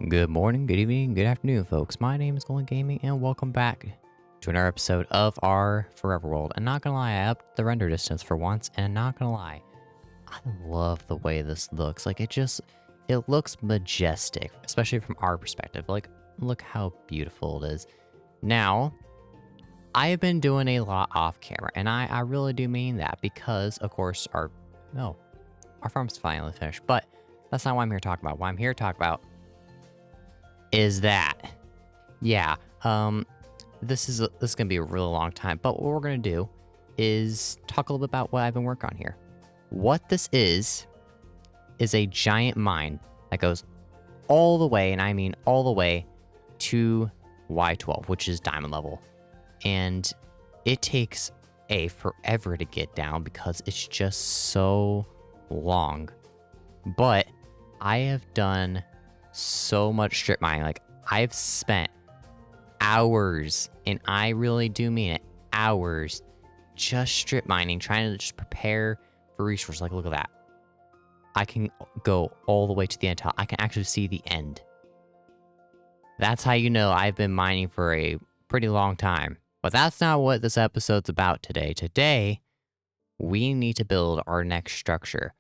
Good morning, good evening, good afternoon, folks. My name is Golden Gaming, and welcome back to another episode of our Forever World. And not gonna lie, I upped the render distance for once, and not gonna lie, I love the way this looks. Like, it looks majestic, especially from our perspective. Like, look how beautiful it is. Now, I have been doing a lot off camera, and I really do mean that because, of course, our farm's finally finished. But that's not what I'm here to talk about. What I'm here to talk about is that, yeah, this is gonna be a really long time, but what we're gonna do is talk a little bit about what I've been working on here. What this is a giant mine that goes all the way, and I mean all the way, to Y12, which is diamond level. And it takes forever to get down because it's just so long. But I have done so much strip mining. Like, I've spent hours, and I really do mean it, hours, just strip mining, trying to just prepare for resources. Like, look at that. I can go all the way to the end. I can actually see the end. That's how you know I've been mining for a pretty long time. But that's not what this episode's about today. Today, we need to build our next structure.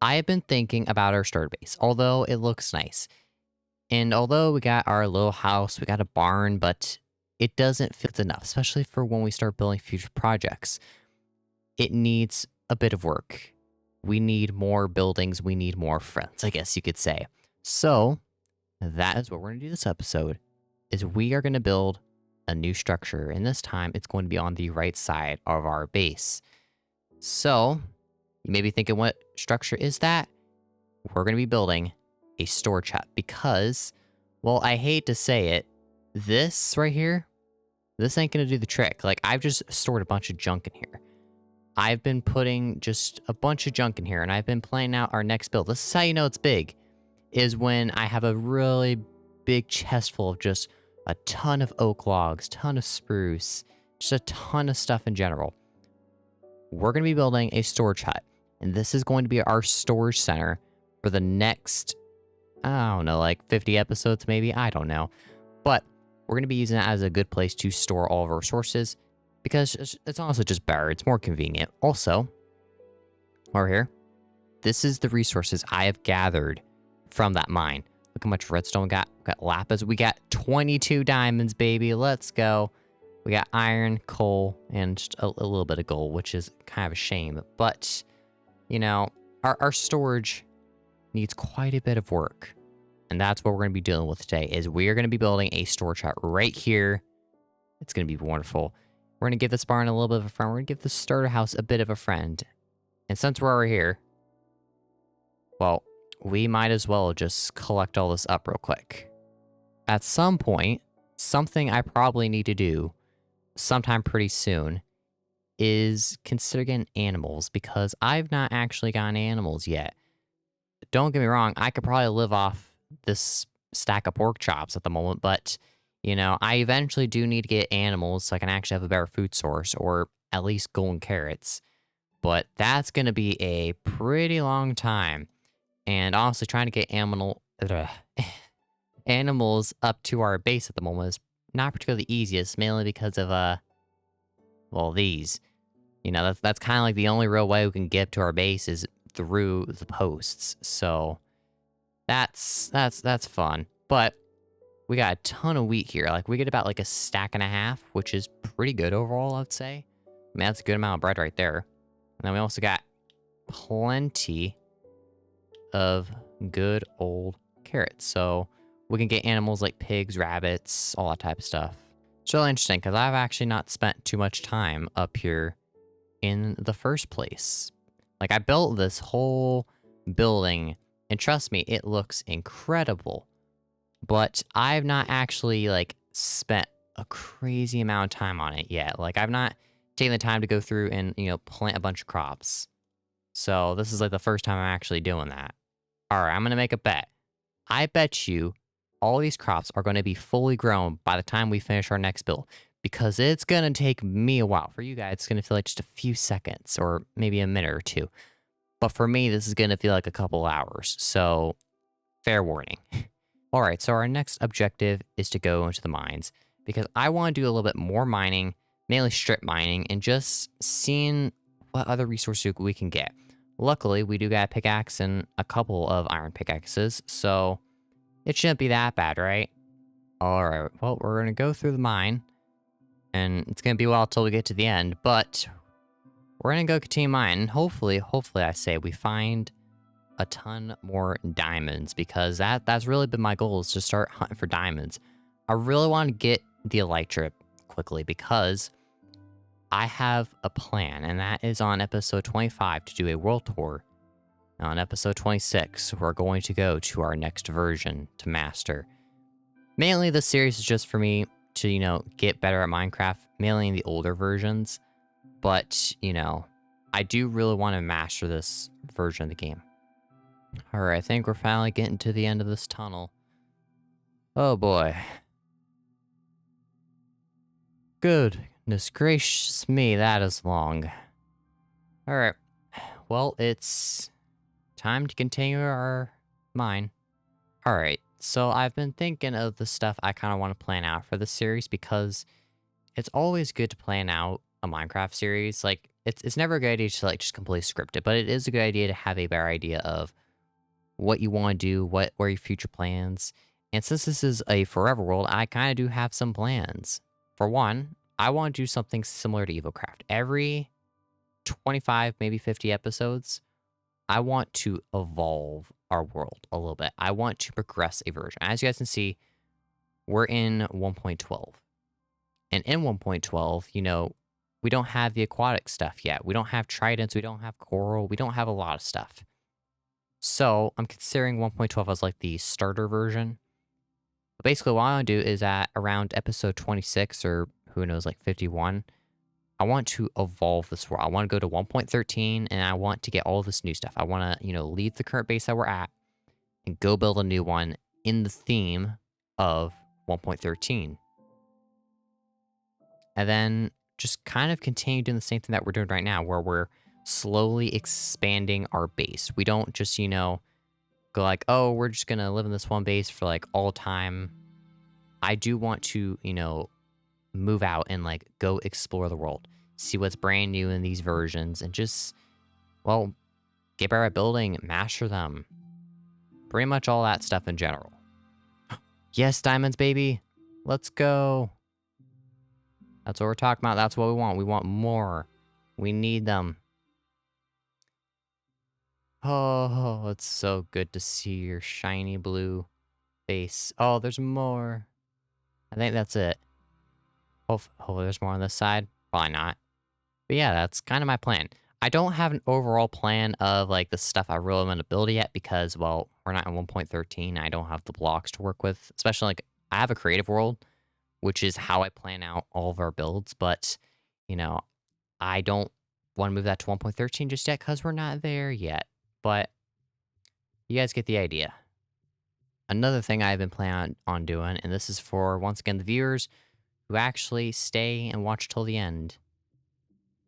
I have been thinking about our starter base, although it looks nice. And although we got our little house, we got a barn, but it doesn't feel it's enough, especially for when we start building future projects. It needs a bit of work. We need more buildings. We need more friends, I guess you could say. So that is what we're going to do this episode, is we are going to build a new structure. And this time it's going to be on the right side of our base. So you may be thinking, what structure is that? We're going to be building a storage hut because, well, I hate to say it, this right here, this ain't gonna do the trick. Like, I've just stored a bunch of junk in here. I've been putting just a bunch of junk in here, and I've been planning out our next build. This is how you know it's big, is when I have a really big chest full of just a ton of oak logs, ton of spruce, just a ton of stuff in general. We're gonna be building a storage hut, and this is going to be our storage center for the next, I don't know, like 50 episodes maybe? I don't know. But we're going to be using it as a good place to store all of our resources because it's honestly just better. It's more convenient. Also, over here, this is the resources I have gathered from that mine. Look how much redstone we got. We got lapis. We got 22 diamonds, baby. Let's go. We got iron, coal, and just a little bit of gold, which is kind of a shame. But, you know, our storage needs quite a bit of work. And that's what we're going to be dealing with today, is we are going to be building a storage hut right here. It's going to be wonderful. We're going to give this barn a little bit of a friend. We're going to give the starter house a bit of a friend. And since we're over here, well, we might as well just collect all this up real quick. At some point, something I probably need to do sometime pretty soon is consider getting animals, because I've not actually gotten animals yet. Don't get me wrong, I could probably live off this stack of pork chops at the moment, but, you know, I eventually do need to get animals so I can actually have a better food source, or at least golden carrots. But that's going to be a pretty long time. And honestly, trying to get animals up to our base at the moment is not particularly the easiest, mainly because of, well, these. You know, that's kind of like the only real way we can get to our base is through the posts. So that's fun. But we got a ton of wheat here. Like, we get about like a stack and a half, which is pretty good overall, I'd say. I mean, that's a good amount of bread right there. And then we also got plenty of good old carrots. So we can get animals like pigs, rabbits, all that type of stuff. It's really interesting because I've actually not spent too much time up here in the first place. Like, I built this whole building, and trust me, it looks incredible. But I've not actually, like, spent a crazy amount of time on it yet. Like, I've not taken the time to go through and, you know, plant a bunch of crops. So this is, like, the first time I'm actually doing that. All right, I'm going to make a bet. I bet you all these crops are going to be fully grown by the time we finish our next build, because it's going to take me a while. For you guys, it's going to feel like just a few seconds or maybe a minute or two. But for me, this is going to feel like a couple hours. So fair warning. Alright, so our next objective is to go into the mines. Because I want to do a little bit more mining, mainly strip mining, and just seeing what other resources we can get. Luckily, we do got a pickaxe and a couple of iron pickaxes, so it shouldn't be that bad, right? Alright, well, we're going to go through the mine, and it's going to be a while till we get to the end, but we're going to go continue mining. Hopefully, I say, we find a ton more diamonds, because that's really been my goal, is to start hunting for diamonds. I really want to get the elytra quickly, because I have a plan, and that is on episode 25 to do a world tour. Now, on episode 26, we're going to go to our next version to master. Mainly, this series is just for me to, get better at Minecraft, mainly in the older versions. But, I do really want to master this version of the game. Alright, I think we're finally getting to the end of this tunnel. Oh boy. Goodness gracious me, that is long. Alright, well, it's time to continue our mine. Alright, so I've been thinking of the stuff I kind of want to plan out for this series, because it's always good to plan out a Minecraft series. Like, it's never a good idea to, just completely script it, but it is a good idea to have a better idea of what you want to do, what are your future plans. And since this is a forever world, I kind of do have some plans. For one, I want to do something similar to EvoCraft. Every 25, maybe 50 episodes, I want to evolve our world a little bit. I want to progress a version. As you guys can see, we're in 1.12. And in 1.12, we don't have the aquatic stuff yet. We don't have tridents. We don't have coral. We don't have a lot of stuff. So I'm considering 1.12 as like the starter version. But basically, what I want to do is at around episode 26, or who knows, like 51, I want to evolve this world. I want to go to 1.13, and I want to get all this new stuff. I want to, leave the current base that we're at and go build a new one in the theme of 1.13. And then just kind of continue doing the same thing that we're doing right now, where we're slowly expanding our base. We don't just, go like, oh, we're just going to live in this one base for like all time. I do want to, move out and like go explore the world, see what's brand new in these versions, and just, well, get better at building, master them. Pretty much all that stuff in general. Yes, diamonds, baby. Let's go. That's what we're talking about. That's what we want. We want more. We need them. Oh, it's so good to see your shiny blue face. Oh, there's more. I think that's it. Hopefully there's more on this side. Probably not. But yeah, that's kind of my plan. I don't have an overall plan of like the stuff I really want to build yet, because, well, we're not in 1.13. I don't have the blocks to work with. Especially, like, I have a creative world, which is how I plan out all of our builds. But, I don't want to move that to 1.13 just yet, because we're not there yet. But you guys get the idea. Another thing I've been planning on doing, and this is for, once again, the viewers who actually stay and watch till the end,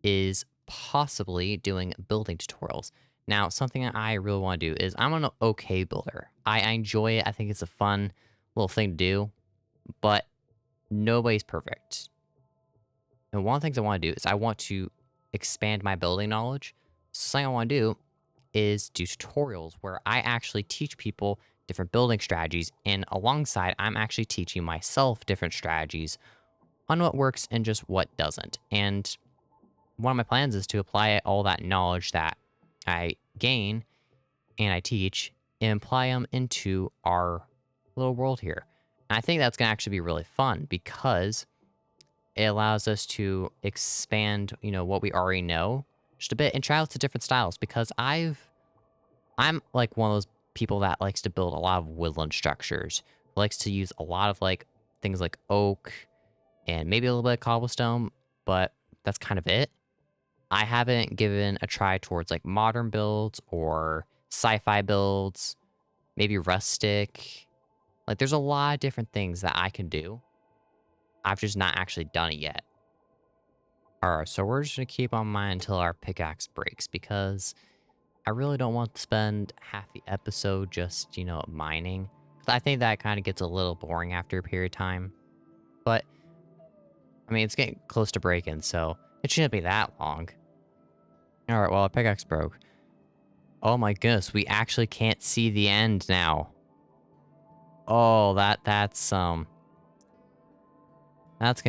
is possibly doing building tutorials. Now, something that I really want to do is, I'm an okay builder. I enjoy it. I think it's a fun little thing to do, but nobody's perfect. And one of the things I want to do is I want to expand my building knowledge. So something I want to do is do tutorials where I actually teach people different building strategies, and alongside, I'm actually teaching myself different strategies on what works and just what doesn't. And one of my plans is to apply all that knowledge that I gain and I teach and apply them into our little world here. And I think that's going to actually be really fun, because it allows us to expand, what we already know just a bit and try out some different styles, because I'm like one of those people that likes to build a lot of woodland structures, likes to use a lot of like things like oak and maybe a little bit of cobblestone, but that's kind of it. I haven't given a try towards like modern builds or sci-fi builds, maybe rustic. Like, there's a lot of different things that I can do. I've just not actually done it yet. Alright, so we're just gonna keep on mine until our pickaxe breaks, because I really don't want to spend half the episode just, mining. I think that kind of gets a little boring after a period of time. But, I mean, it's getting close to breaking, so it shouldn't be that long. Alright, well, our pickaxe broke. Oh my goodness, we actually can't see the end now. Oh, that's gonna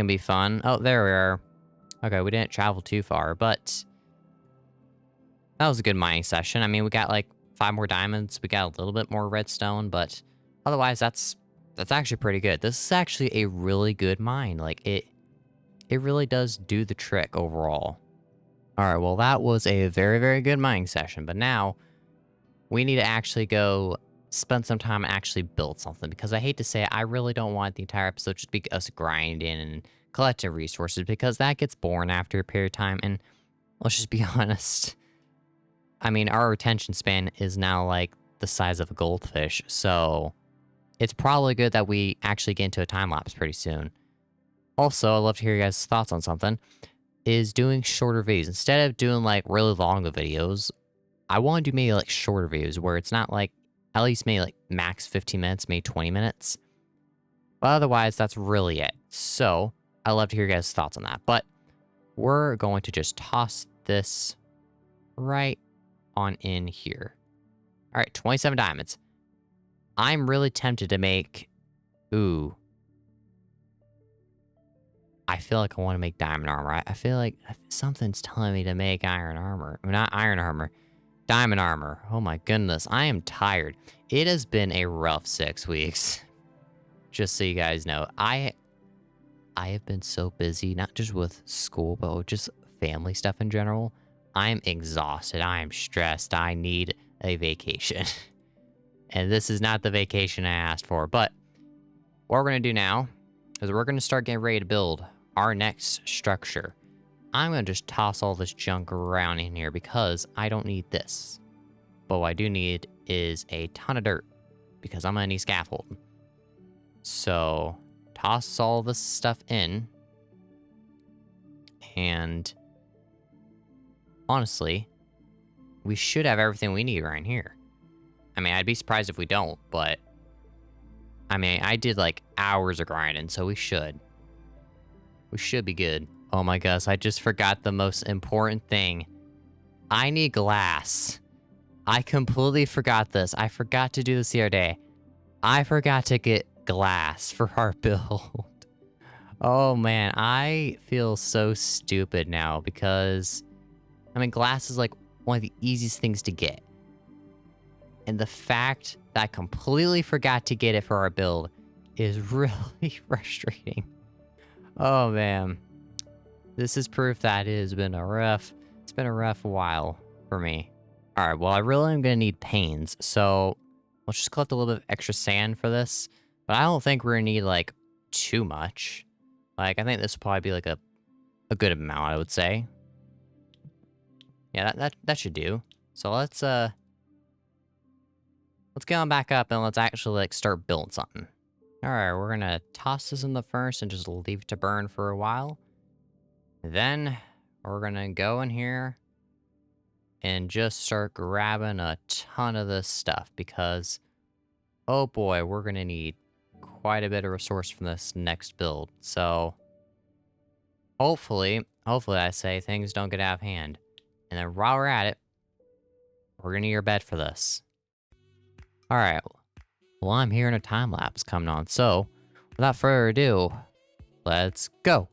be fun. Oh, there we are. Okay, we didn't travel too far, but that was a good mining session. I mean, we got like 5 more diamonds, we got a little bit more redstone, but otherwise that's actually pretty good. This is actually a really good mine. Like it really does do the trick overall. Alright, well that was a very, very good mining session, but now we need to actually go spend some time and actually build something, because I hate to say it, I really don't want the entire episode just be us grinding and collecting resources, because that gets boring after a period of time, and let's just be honest. I mean, our attention span is now like the size of a goldfish, so it's probably good that we actually get into a time lapse pretty soon. Also, I'd love to hear your guys' thoughts on something, is doing shorter videos. Instead of doing like really long videos, I want to do maybe like shorter videos where it's not like, at least maybe like max 15 minutes, maybe 20 minutes. But otherwise, that's really it. So, I'd love to hear your guys' thoughts on that. But we're going to just toss this right on in here. All right, 27 diamonds. I'm really tempted to make... Ooh. I feel like I want to make diamond armor. I feel like something's telling me to make iron armor. Not iron armor. Diamond armor. Oh my goodness. I am tired. It has been a rough 6 weeks. Just so you guys know. I have been so busy, not just with school, but with just family stuff in general. I'm exhausted. I am stressed. I need a vacation. And this is not the vacation I asked for. But what we're going to do now is we're going to start getting ready to build our next structure. I'm going to just toss all this junk around in here because I don't need this. But what I do need is a ton of dirt, because I'm going to need scaffold. So, toss all this stuff in. And honestly, we should have everything we need right here. I mean, I'd be surprised if we don't, but I mean, I did like hours of grinding, so we should. We should be good. Oh my gosh, I just forgot the most important thing. I need glass. I completely forgot this. I forgot to do this the other day. I forgot to get glass for our build. Oh man, I feel so stupid now because, I mean, glass is like one of the easiest things to get. And the fact that I completely forgot to get it for our build is really frustrating. Oh man. This is proof that it has been it's been a rough while for me. Alright, well I really am gonna need panes, so let's just collect a little bit of extra sand for this. But I don't think we're gonna need like too much. Like, I think this will probably be like a good amount, I would say. Yeah, that should do. So let's get on back up and let's actually like start building something. Alright, we're gonna toss this in the furnace and just leave it to burn for a while. Then we're gonna go in here and just start grabbing a ton of this stuff because, oh boy, we're gonna need quite a bit of resource from this next build. So hopefully I say things don't get out of hand. And then while we're at it, we're gonna need your bed for this. Alright, well I'm hearing a time lapse coming on, so without further ado, let's go.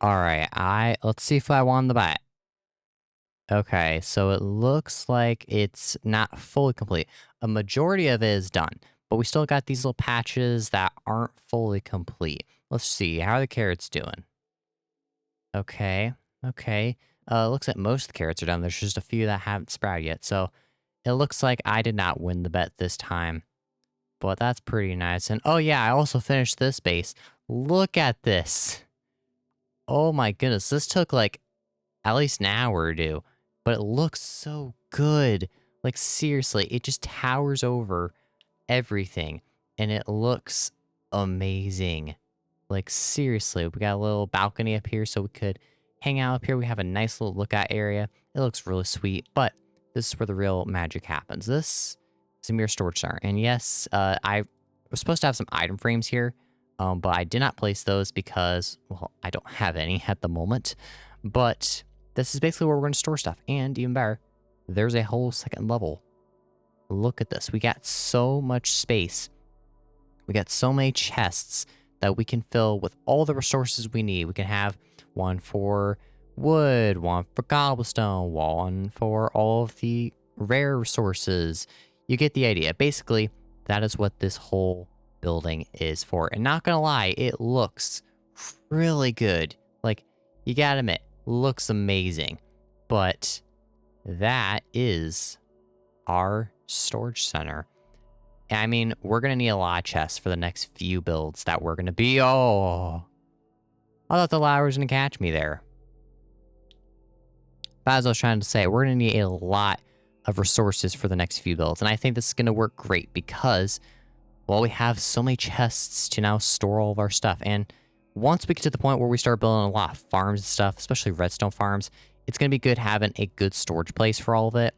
Alright, let's see if I won the bet. Okay, so it looks like it's not fully complete. A majority of it is done, but we still got these little patches that aren't fully complete. Let's see, how are the carrots doing? Okay, okay. Looks like most of the carrots are done. There's just a few that haven't sprouted yet, so it looks like I did not win the bet this time. But that's pretty nice. And oh yeah, I also finished this base. Look at this. Oh my goodness, this took like at least an hour or two, but it looks so good. Like seriously, it just towers over everything and it looks amazing. Like seriously, we got a little balcony up here so we could hang out up here. We have a nice little lookout area. It looks really sweet, but this is where the real magic happens. This is a mere storage center. And yes, I was supposed to have some item frames here, but I did not place those because, well, I don't have any at the moment. But this is basically where we're going to store stuff. And even better, there's a whole second level. Look at this. We got so much space. We got so many chests that we can fill with all the resources we need. We can have one for wood, one for cobblestone, one for all of the rare resources. You get the idea. Basically, that is what this whole building is for. And not gonna lie, it looks really good. Like, you gotta admit, looks amazing. But that is our storage center. I mean, we're going to need a lot of chests for the next few builds that we're going to be... Oh, I thought the ladder was going to catch me there. But as I was trying to say, we're going to need a lot of resources for the next few builds. And I think this is going to work great because, well, we have so many chests to now store all of our stuff. And once we get to the point where we start building a lot of farms and stuff, especially redstone farms, it's going to be good having a good storage place for all of it.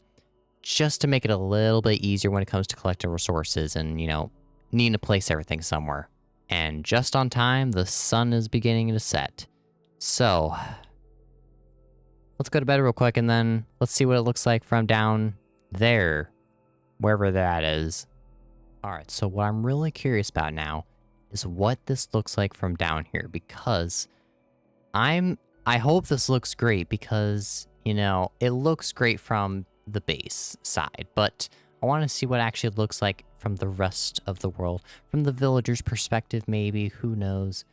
Just to make it a little bit easier when it comes to collecting resources and, you know, needing to place everything somewhere. And just on time, the sun is beginning to set. So, let's go to bed real quick and then let's see what it looks like from down there, wherever that is. Alright, so what I'm really curious about now is what this looks like from down here because I hope this looks great because, you know, it looks great from the base side, but I want to see what actually looks like from the rest of the world, from the villagers' perspective, maybe, who knows.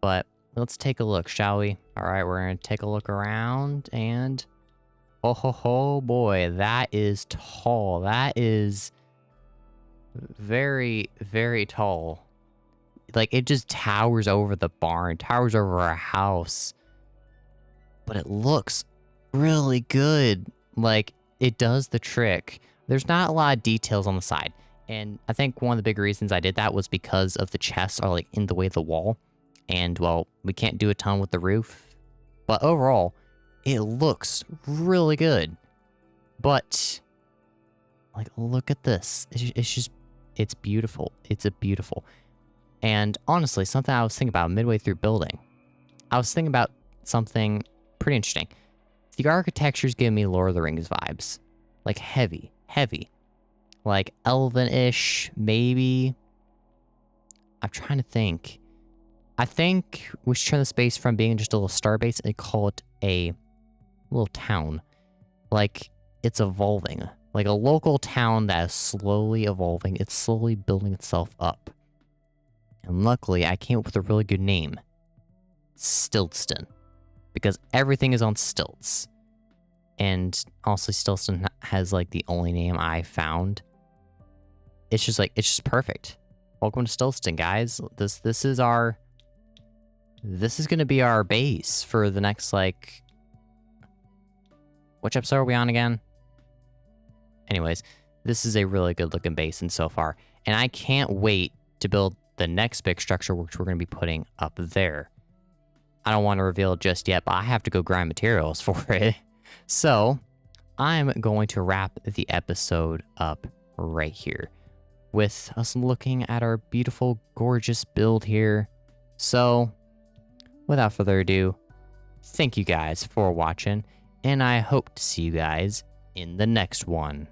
But let's take a look, shall we? All right, we're going to take a look around and oh ho ho boy, that is tall. That is very, very tall. Like, it just towers over the barn, towers over our house. But it looks really good. Like, it does the trick. There's not a lot of details on the side. And I think one of the big reasons I did that was because of the chests are, like, in the way of the wall. And, well, we can't do a ton with the roof. But overall, it looks really good. But, like, look at this. It's beautiful. It's a beautiful. And honestly, something I was thinking about midway through building. I was thinking about something pretty interesting. The architecture's giving me Lord of the Rings vibes. Like, heavy. Like, elven-ish, maybe. I'm trying to think. I think we should turn the space from being just a little star base and call it a little town. Like, it's evolving. Like a local town that is slowly evolving. It's slowly building itself up. And luckily, I came up with a really good name. Stiltston. Because everything is on stilts. And honestly, Stiltston has, like, the only name I found. It's just perfect. Welcome to Stiltston, guys. This is gonna be our base for the next, like... Which episode are we on again? Anyways, this is a really good looking basin so far. And I can't wait to build the next big structure, which we're going to be putting up there. I don't want to reveal it just yet, but I have to go grind materials for it. So, I'm going to wrap the episode up right here with us looking at our beautiful, gorgeous build here. So, without further ado, thank you guys for watching, and I hope to see you guys in the next one.